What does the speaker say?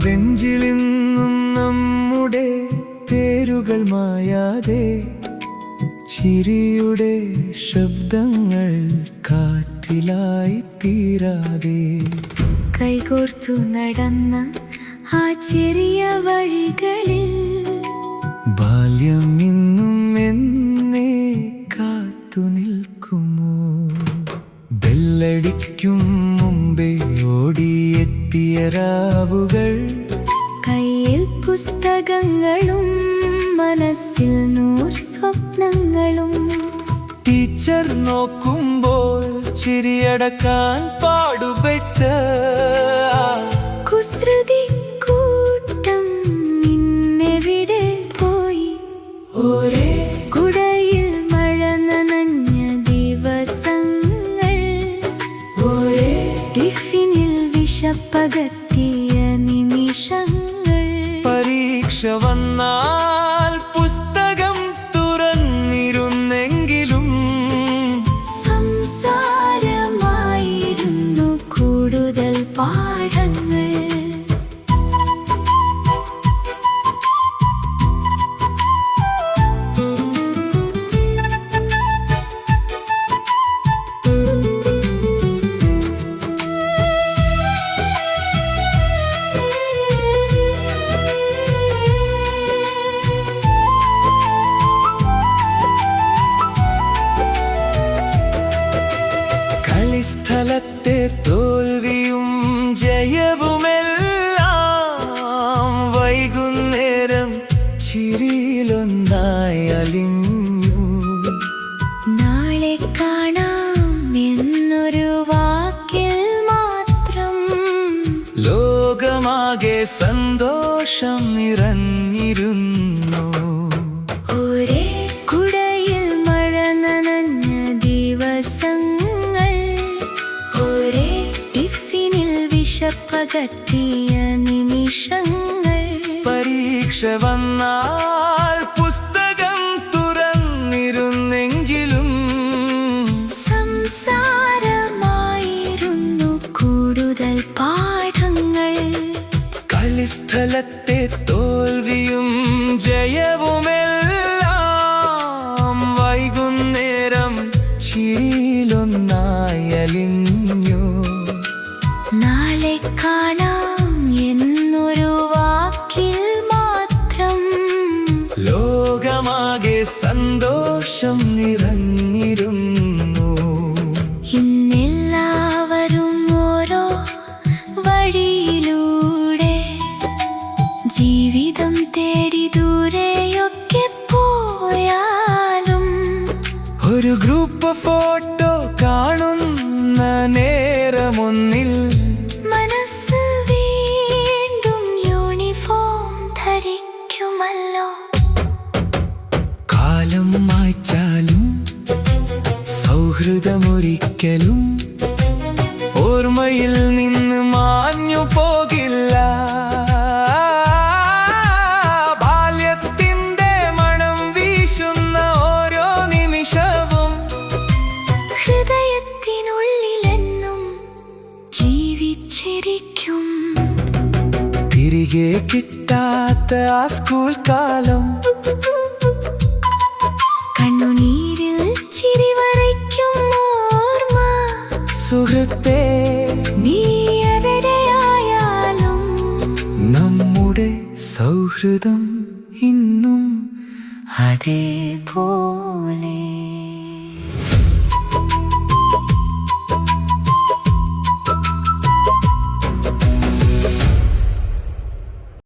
ബെഞ്ചിലിന്നും നമ്മുടെ പേരുകൾ മായാതെ, ചിരിയുടെ ശബ്ദങ്ങൾ കാറ്റിലായി തീരാതെ, കൈകോർത്തു നടന്ന ആ ചെറിയ വഴികളിൽ ബാല്യം ഇന്നും എന്നെ കാത്തു നിൽക്കുമോ? ബെല്ലടിക്കും മുമ്പേ ഓടിയെത്തിയ രാവുകൾ, കയ്യിൽ പുസ്തകങ്ങളും മനസ്സിൽ 100 സ്വപ്നങ്ങളും. ടീച്ചർ നോക്കുമ്പോൾ ചിരിയടക്കാൻ പാടുപെട്ട കുസൃതി കൂട്ടം ഇന്നെവിടെ പോയി? ഒരേ കുടയിൽ മഴ നനഞ്ഞ ദിവസങ്ങൾ, ഒരേ ടിഫിനിൽ വിശപ്പകറ്റിയ നിമിഷങ്ങൾ. പരീക്ഷ വന്നാൽ പുസ്തകം തുറന്നിരുന്നെങ്കിലും സംസാരമായിരുന്നു കൂടുതൽ പാഠങ്ങൾ. കളിസ്ഥലത്തെ തോൽവിയും ജയവുമെല്ലാം വൈകുന്നേരം ചിരിയിലൊന്നായി അലിഞ്ഞു. നാളെ കാണാം എന്നൊരു വാക്കിൽ മാത്രം ലോകമാകെ സന്തോഷം നിറഞ്ഞിരുന്നു. ഒരേ കുടയിൽ മഴ നനഞ്ഞ ദിവസങ്ങൾ, ഒരേ ടിഫിനിൽ വിശപ്പകറ്റിയ നിമിഷങ്ങൾ. പരീക്ഷ വന്നാൽ പുസ്തകം തുറന്നിരുന്നെങ്കിലും സംസാരമായിരുന്നു കൂടുതൽ പാഠങ്ങൾ. കളിസ്ഥലത്തെ തോൽവിയും ജയവുമെല്ലാം വൈകുന്നേരം ചിരിയിലൊന്നായി അലിഞ്ഞു. നാളെ കാണാം എന്നൊരു വാക്കിൽ മാത്രം ലോകമാകെ സന്തോഷം നിറഞ്ഞിരുന്നു. ഇന്നെല്ലാവരും ഓരോ വഴിയിലൂടെ ജീവിതം തേടി ദൂരെയൊക്കെ പോയാലും, ഒരു ഗ്രൂപ്പ് ഫോട്ടോ കാണുന്ന നേരമൊന്നിൽ മനസ്സ് വീണ്ടും യൂണിഫോം ധരിക്കുമല്ലോ. കാലം മായ്ച്ചാലും സൗഹൃദമൊരിക്കലും ഓർമ്മയിൽ നിന്ന് മാഞ്ഞു പോകില്ല. ബാല്യത്തിന്റെ മണം വീശുന്ന ഓരോ നിമിഷവും ഹൃദയത്തിനുള്ളിലെന്നും ജീവിച്ചിരിക്കും. തിരികെ കിട്ടാത്ത ആ സ്കൂൾ കാലം, കണ്ണുനീരിൽ ചിരി വരയ്ക്കും ഓർമ്മ. സുഹൃത്തേ, നീ എവിടെയായാലും നമ്മുടെ സൗഹൃദം ഇന്നും അതേപോലെ.